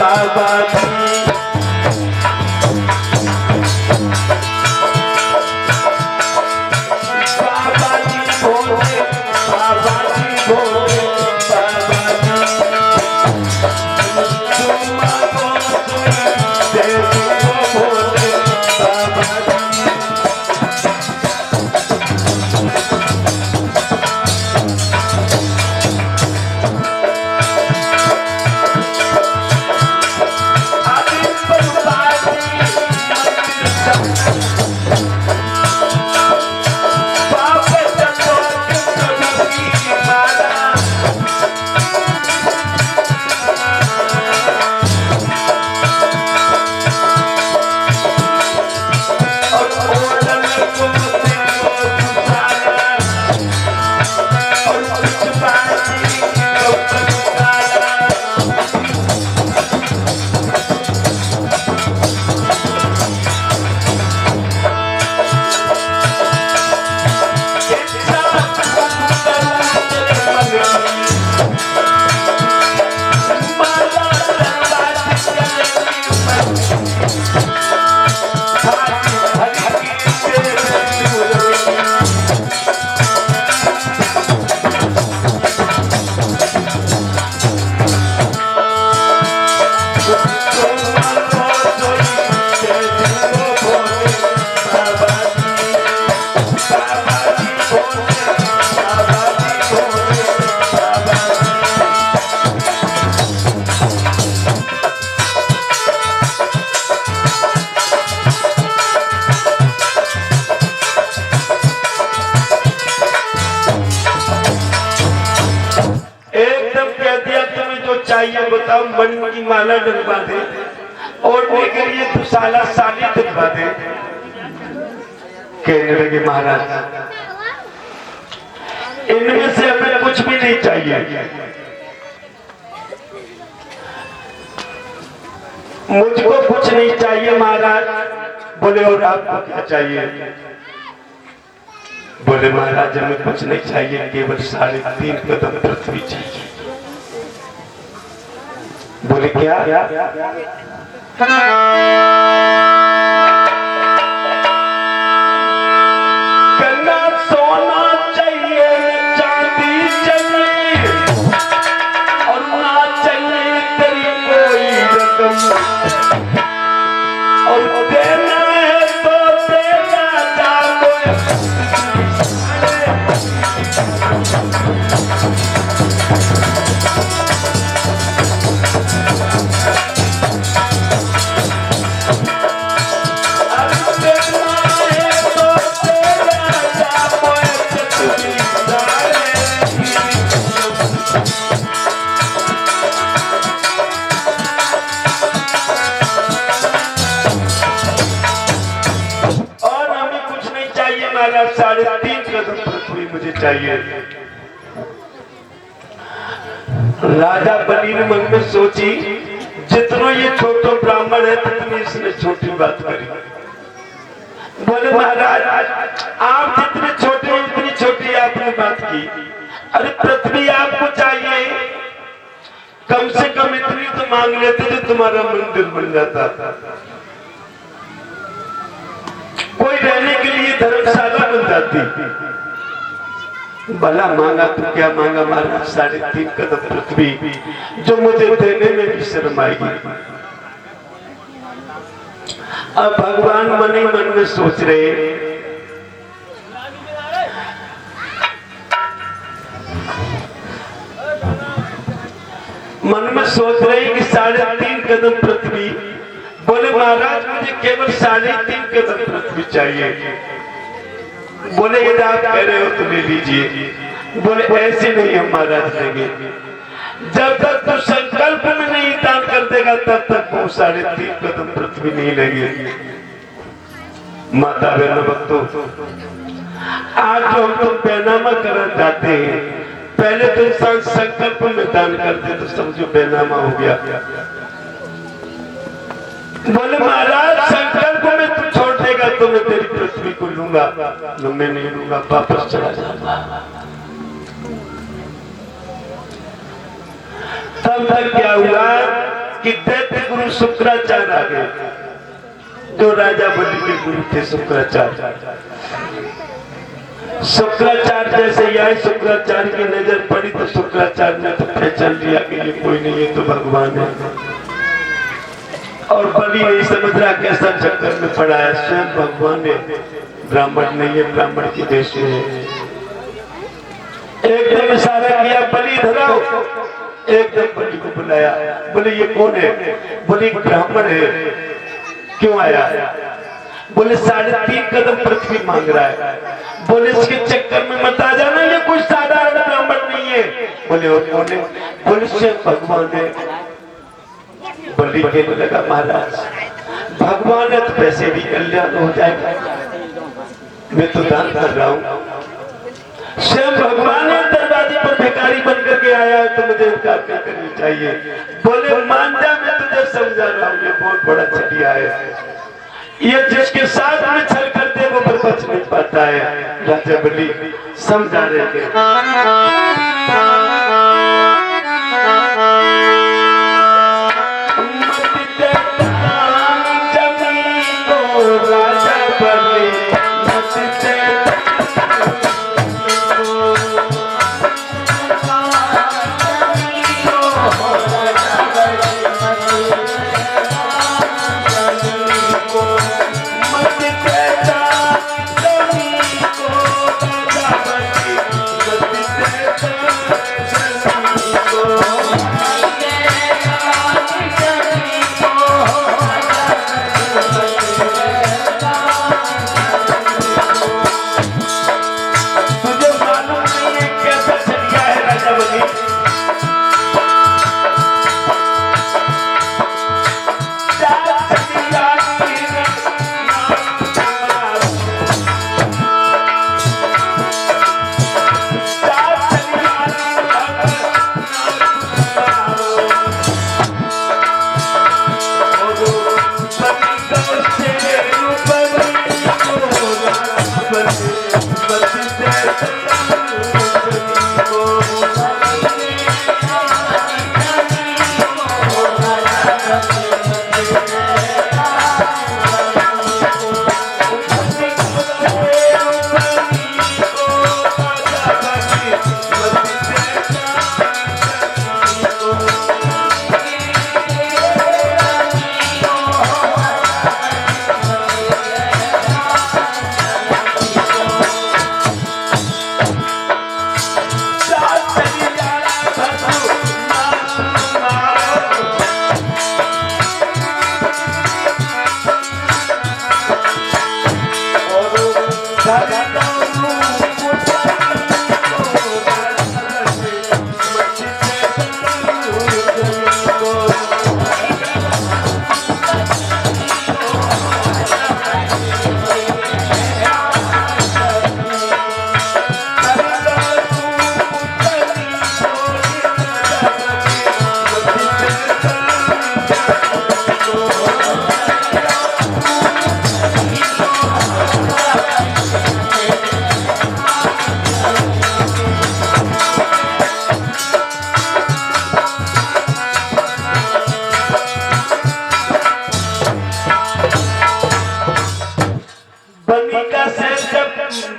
बाबा जी भोले बाबा जी भोले बाबा जी तुम दे भोले बाबा जी चाहिए बताओ, मणि की माला डलवा दे और के लिए तू साला साली दिलवा दे। कहने लगे महाराज इनमें से हमें कुछ भी नहीं चाहिए, मुझको कुछ नहीं चाहिए महाराज। बोले और आपको क्या चाहिए? बोले महाराज हमें कुछ नहीं चाहिए, केवल 3.5 कदम पृथ्वी चाहिए। बोले क्या? कहना सोना चाहिए, चांदी चाहिए और ना चाहिए तेरी कोई रकम, और देना है तो देना चाहो। महाराज 3.5 कदम पृथ्वी मुझे चाहिए। राजा बलि ने मन में सोची जितना ये छोटा ब्राह्मण है तितनी इसने छोटी बात करी। बोले महाराज आप जितने छोटे हो उतनी छोटी आपने बात की। अरे पृथ्वी आपको चाहिए, कम से कम इतनी तो मांग लेते जो तुम्हारा मंदिर बन जाता था, कोई रहने के लिए धर्मशाला बन जाती। भला मांगा तो क्या मांगा महाराज? 3.5 कदम पृथ्वी, जो मुझे देने में भी शर्म आएगी। अब भगवान मन ही मन में सोच रहे कि 3.5 कदम पृथ्वी। बोले महाराज मुझे केवल 3.5 कदम पृथ्वी चाहिए। बोले यदि आप कह रहे हो तो ले लीजिए। बोले ऐसे नहीं हम महाराज देंगे, जब तक तू संकल्प में नहीं दान कर देगा तब तक वो 3.5 कदम पृथ्वी नहीं लेंगे। माता बहनों भक्तों, आज जो हम तुम बैनामा करना चाहते हैं, पहले तो इंसान संकल्प में दान करते तो समझो बैनामा हो गया। बोले महाराज संकल्प में तू छोड़ देगा तो मैं तेरी पृथ्वी को लूंगा, मैं नहीं लूंगा, वापस चला जाऊंगा। तब तक क्या हुआ कि दैत्य गुरु शुक्राचार्य आ गए, जो राजा बलि के गुरु थे शुक्राचार्य। शुक्राचार्य जैसे ही आए, शुक्राचार्य की नजर पड़ी तो शुक्राचार्य ने तो पहचान लिया कि ये कोई नहीं, ये तो भगवान है। और बलि नहीं समझ रहा कैसा चक्कर में पड़ा है, स्वयं भगवान है, ब्राह्मण नहीं है, ब्राह्मण की देश में है। एकदम इशारा किया, बलि धराओ। एकदम बलि को बुलाया, बोले ये कौन है? बोले ब्राह्मण है। क्यों आया? बोले 3.5 कदम पृथ्वी मांग रहा है। बोले इसके चक्कर में मत आ जाना, ये कुछ साधारण ब्राह्मण नहीं है। बोले और कौन है? बोले स्वयं भगवान है। बलि कहने लगा महाराज भगवान है तो पैसे भी कल्याण हो जाएगा, मैं तो दान कर रहा हूँ। स्वयं भगवान है, दरवाजे पर भिखारी बन करके आया है तो मुझे इनकार क्या करनी चाहिए? बोले मान जा, मैं तुझे समझा रहा हूँ, ये बहुत बड़ा चटिया है, ये जिसके साथ में छल करते वो पर बच नहीं पाता है। राजा बलि समझा रहे थे।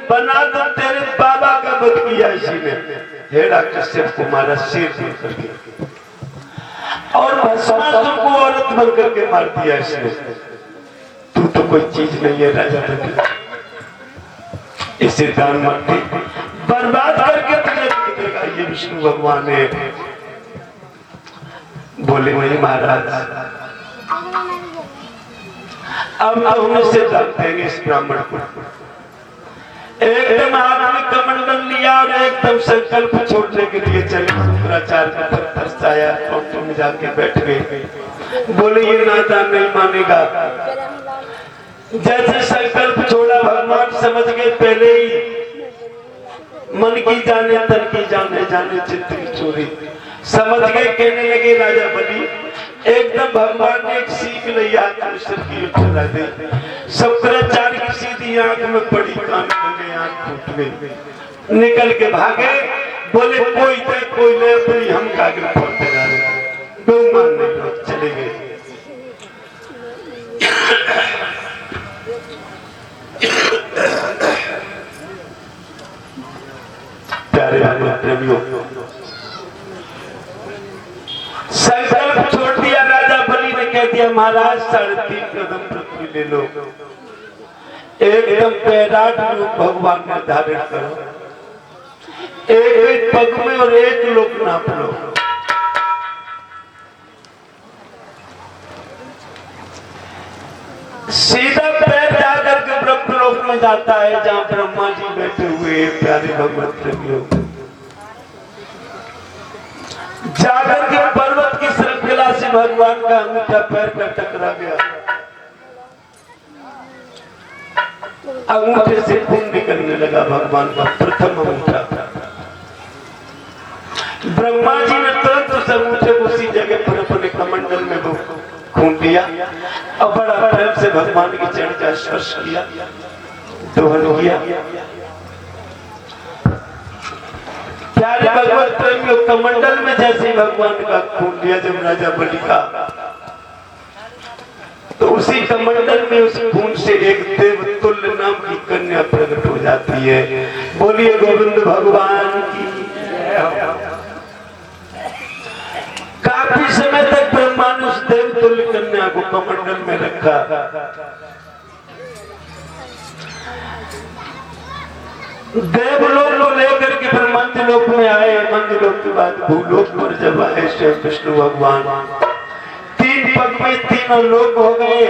बना दो तेरे बाबा का वध किया इसी ने, हेड़ा कश्यप को मारा शेर बन करके, और भस्मासुर को औरत बन करके मार दिया इसने। तू तो कोई चीज नहीं है राजा बन, इसे दान मत दे, बर्बाद करके तुझे देगा, ये विष्णु भगवान है। बोले नहीं महाराज, अब तो हम इसे दान देंगे इस ब्राह्मण को। एकदम हाथ में कमंडल लिया और एकदम संकल्प छोड़ने के लिए चले। शुक्राचार्य का पत्थर आया, काउंटर में जाके बैठ गए। बोले ये नादान नहीं मानेगा। जैसे संकल्प छोड़ा भगवान समझ गए पहले ही, मन की जाने तन की जाने, जाने चित्त की चोरी। समझ गए, कहने लगे राजा बलि एकदम भगवान ने एक सीख लिया सिर की चला दे। शुक्राचार्य की सीधी आंख में पड़ी, कान में आंख फूट गई, निकल के भागे। बोले कोई ले, कोई ले, हम कागज पढ़ते जा रहे, दो मान नहीं चले। चले गए। प्यारे भगवान प्रेमियों, संकल्प छोड़ दिया। राजा बलि ने कह दिया महाराज 3.5 कदम पृथ्वी ले लो, एकदम पैराट रूप भगवान ने धारण करो, एक पग में और एक लोक नाप लो। सीधा पैर जाकर के ब्रह्मलोक में जाता है जहां ब्रह्मा जी बैठे हुए हैं। प्यारे भगवान प्रेमियों, जाकर के पर्वत की श्रृंखला से भगवान का अंगूठा पैर पर टकरा गया। अंगूठे से खून निकलने लगा, भगवान का प्रथम अंगूठा। ब्रह्मा जी ने तुरंत उस अंगूठे को उसी जगह पर अपने कमंडल में खून दिया और बड़ा प्रेम से भगवान के चरण का स्पर्श किया, दोहन किया। प्यारे भगवान प्रेमियों, कमंडल में जैसे भगवान का खून लिया जब राजा बलि का, तो उसी कमंडल में उस खून से एक देवतुल्य नाम की कन्या प्रकट हो जाती है। बोलिए गोविंद भगवान की। काफी समय तक ब्रह्मा ने उस देवतुल्य कन्या को कमंडल में रखा। देवलोक को लेकर के फिर मंत्रलोक में आए। मंत्रलोक के बाद भूलोक पर जब आए स्वयं विष्णु भगवान, 3 पग में तीनों लोक हो गए।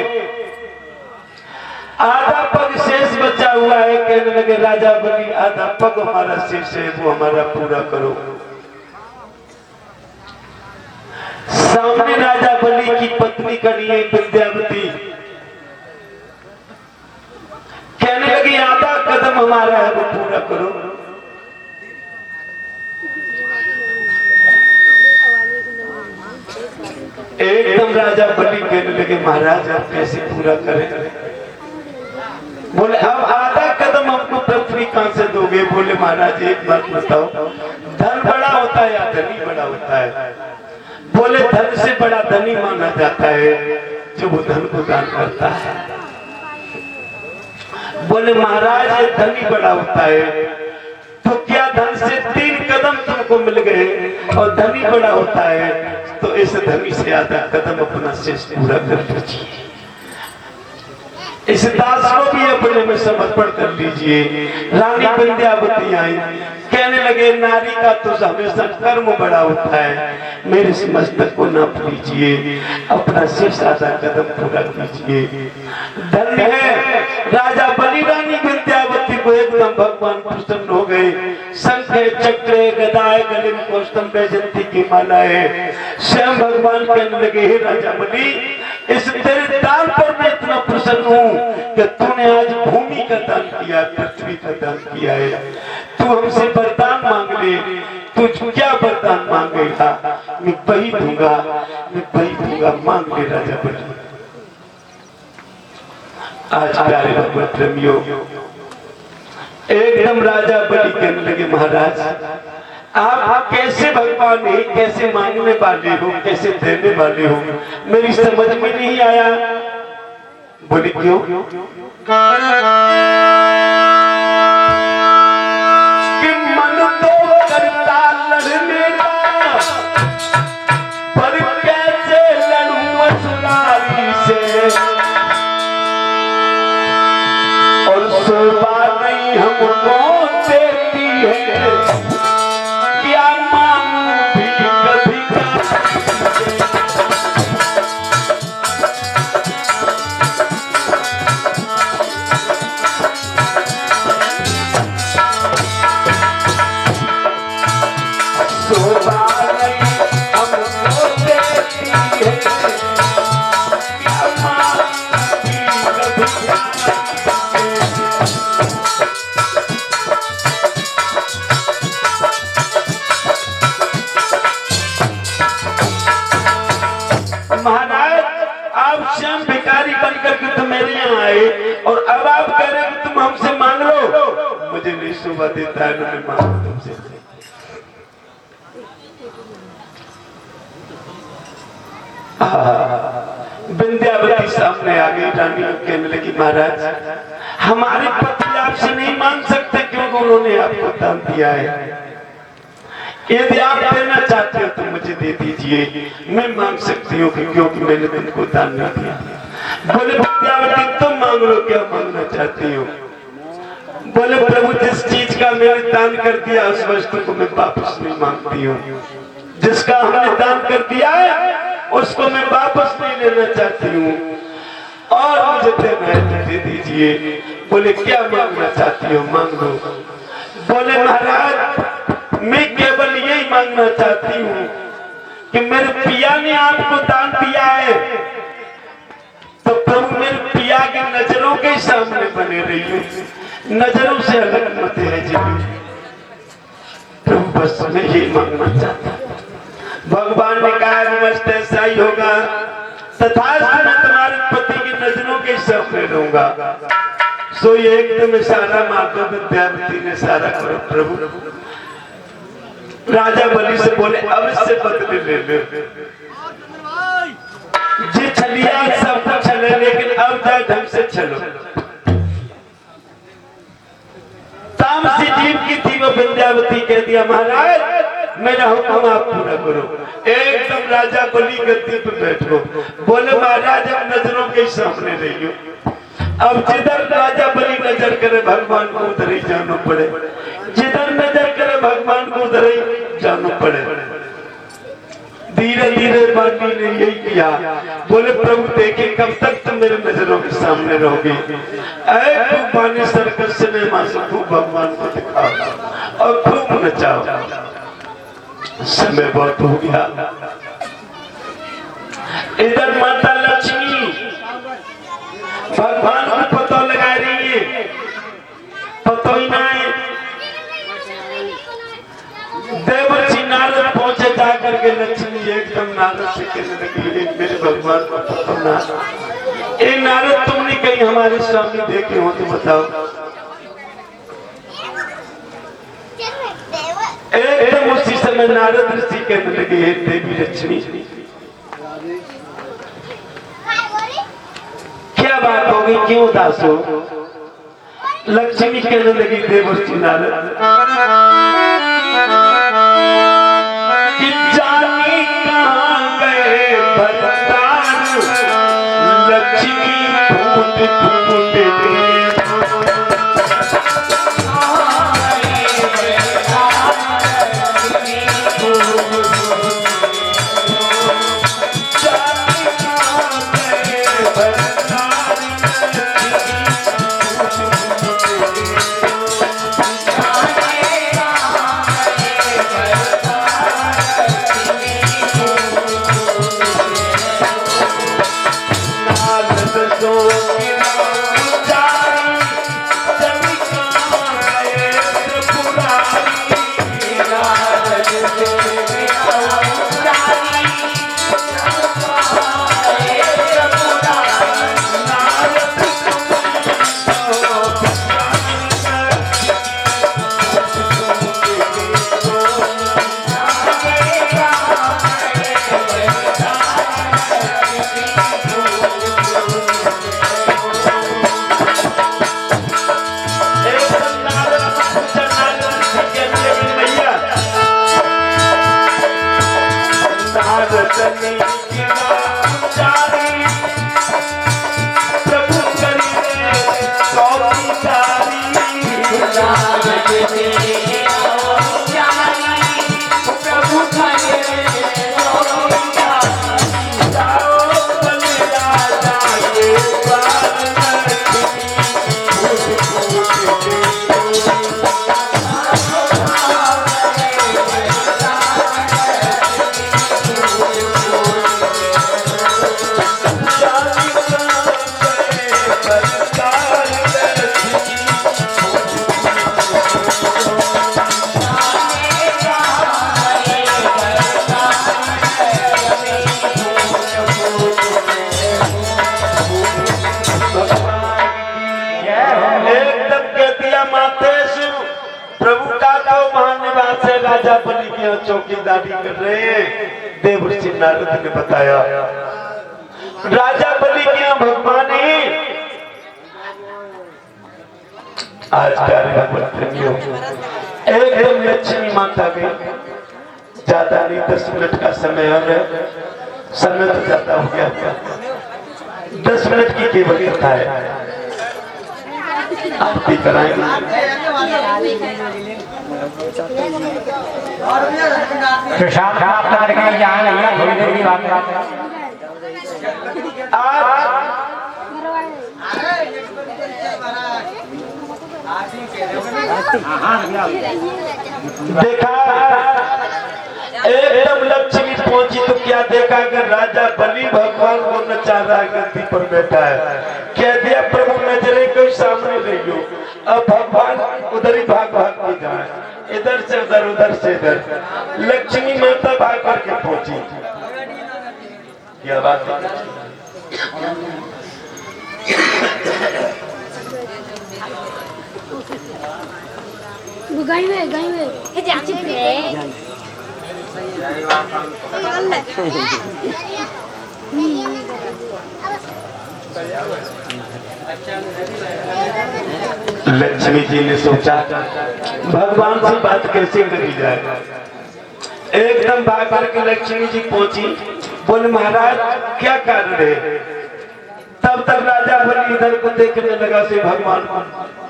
आधा पग शेष बचा हुआ है। कहने लगे राजा बलि आधा पग हमारा शेष है, वो हमारा पूरा करो। सामने राजा बलि की पत्नी खड़ी है विद्यावती, कहने लगी आधा कदम हमारा है, वो पूरा करो। एकदम राजा बलि कहने लगे महाराज आप कैसे पूरा करें? बोले अब आधा कदम हमको पृथ्वी कहां से दोगे? बोले महाराज एक बात बताओ, धन बड़ा होता है या धनी बड़ा होता है? बोले धन से बड़ा धनी माना जाता है जो वो धन को दान करता है। बोले महाराज ये धनी बड़ा होता है, तो क्या धन से 3 कदम तुमको मिल गए और धनी बड़ा होता है, तो इस धनी से आधा कदम अपना शेष पूरा कर दीजिए। इस दास को भी अपने में समर्पण कर लीजिए। रानी विंध्यावती आई, कहने लगे नारी का तो हमेशा कर्म बड़ा होता है, मेरे इस मस्तक को नाप लीजिए, अपना शेष आधा कदम पूरा कीजिए। धन्य है राजा बलि। रानी विंध्यावती को एकदम भगवान प्रसन्न हो गए। शंख चक्र गदाए गले में कौस्तुभ वैजयंती की माला है। स्वयं भगवान कहने लगे हे राजा बलि, इस तेरे दान पर मैं इतना प्रसन्न हूँ कि तूने आज भूमि का दान किया, पृथ्वी का दान किया है। तू हमसे वरदान मांग ले, तू क्या वरदान मांगेगा मैं वही दूंगा, मैं वही दूंगा। मांग ले राजा बलि। आज प्यारे भगवान प्रेमियों, एकदम राजा बलि कहने लगे महाराज आप कैसे भगवान है, कैसे मांगने वाले हो, कैसे देने वाले हो, मेरी समझ में नहीं आया। बोले क्यों? कि मन तो करता लड़ने का, पर कैसे लड़ूं असुरारी से, और शोभा नहीं हमको देती है, क्या मांगूं भी कभी शोभा नहीं हमको देती है, क्या मांगूं भी कभी महाराज आप स्वयं भिखारी बनकर के तुम मेरे यहाँ आए और अब आप कह रहे हो तुम हमसे मांग लो। मुझे नहीं शोभा देता है, मैं मांगू तुमसे। विंध्यावती सामने आ गई। रानी कहने लगी महाराज हमारे पति आपसे नहीं मांग सकते क्योंकि उन्होंने आपको दान दिया है। यदि आप देना चाहते हो तो मुझे दे दीजिए, मैं मांग सकती हूँ क्योंकि मैंने तुमको दान नहीं दिया। बोले विंध्यावती तुम मांग लो, क्या मांगना चाहती हो? बोले प्रभु जिस चीज का मैंने दान कर दिया उस वस्तु को मैं वापस नहीं मांगती हूँ। जिसका हमने दान कर दिया है उसको मैं वापस नहीं लेना चाहती हूँ और मुझे देना है तो दे दीजिए। बोले क्या मांगना चाहती हो? मांग लो। बोले महाराज मैं केवल यही मांगना चाहती हूँ कि मेरे पिया ने आपको दान दिया है तो प्रभु मेरे पिया की नजरों के सामने बने रहिए, नजरों से अलग मत रहिए। प्रभु बस मैं यही मांगना चाहता हूँ। भगवान ने कहा मस्त ऐसा ही होगा, तथास्तु मैं तुम्हारे पति की नजरों के सामने रहूंगा। सो ये एकदम इशारा मारकर विंध्यावती ने सारा करो प्रभु। राजा बलि से बोले अब इससे बदले ले लो, जी छलिया सब कुछ चले लेकिन अब जाए ढंग से चलो। तामसी जीव की थी वो विंध्यावती कह दिया महाराज मेरा हुक्म आप पूरा करो। एकदम राजा बलि गद्दी पर बैठो। बोले महाराज अब नजरों के सामने रहियो। अब जिधर राजा बलि नजर करे भगवान को उधर ही जाना पड़े, जिधर नजर करे भगवान को उधर ही जाना पड़े। धीरे धीरे बाली ने यही किया। बोले प्रभु देखे कब तक तुम मेरे नजरों के सामने रहोगे। खूब बानी सर्कस सिनेमा से खूब भगवान को दिखाओ और खूब नचाओ। समय बहुत हो गया। इधर माता लक्ष्मी भगवान को पता लगा रही है, पता ही ना है। देवर्षि नारद पहुंचे जाकर के लक्ष्मी एकदम नारद से कहने लगी मेरे भगवान को पता ना। ए नारद तुमने कहीं हमारे स्वामी देखे हो तो बताओ। एकदम उसी समय नारद ऋषि कहने लगे हे देवी लक्ष्मी क्या बात हो गई, क्यों उदास हो? लक्ष्मी कहने लगी देवर्षि नारद कि जानी कहाँ गए भरतान, लक्ष्मी फूट फूट गई। राजा बलि की चौकीदारी कर रहे हैं। देवर्षि नारद ने बताया राजा बलि के यहाँ भगवान है। आज प्रेमियों एकदम लक्ष्मी माता गई, ज्यादा नहीं 10 मिनट का समय है, समय तो ज्यादा हो गया, 10 मिनट की केवल कथा है, आरती कराएंगे। प्रसाद प्राप्त करके जाए नहीं, थोड़ी देर की बात है। देखा एकदम लक्ष्मी पहुंची तो क्या देखा कि राजा बलि भगवान को नचा रहा है, गद्दी पर बैठा है। कह दिया प्रभु नजरे कोई सामने ले लो। अब भगवान उधर ही भाग भाग के जाए, इधर से उधर, उधर से इधर। लक्ष्मी माता भाग करके पहुंची। क्या बात है? गाई में ये जाची पे लक्ष्मी जी ने सोचा भगवान से बात कैसे करी जाए। एकदम भाग करके लक्ष्मी जी पहुंची, बोले महाराज क्या कारण है। तब तक राजा बलि इधर को देखने लगा से भगवान को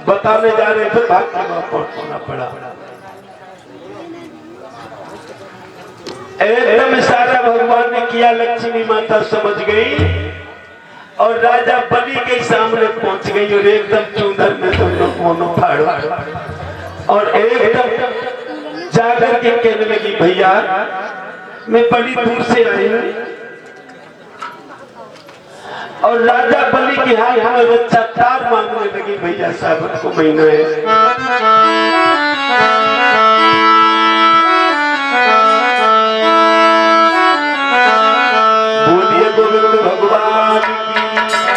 बताने जा रहे थे, भाग के वापस होना पड़ा। एकदम इशारा भगवान ने किया, लक्ष्मी माता समझ गई और राजा बलि के सामने पहुंच गई और एकदम चूंदर में तुम लोग मोनो फाड़ो और एकदम जाकर के कहने लगी भैया मैं बड़ी दूर से आई हूं और राजा बलि के हाथ में बच्चा तार मांगने लगी। भैया सावन को महीना है, बोलिए गोविंद भगवान की।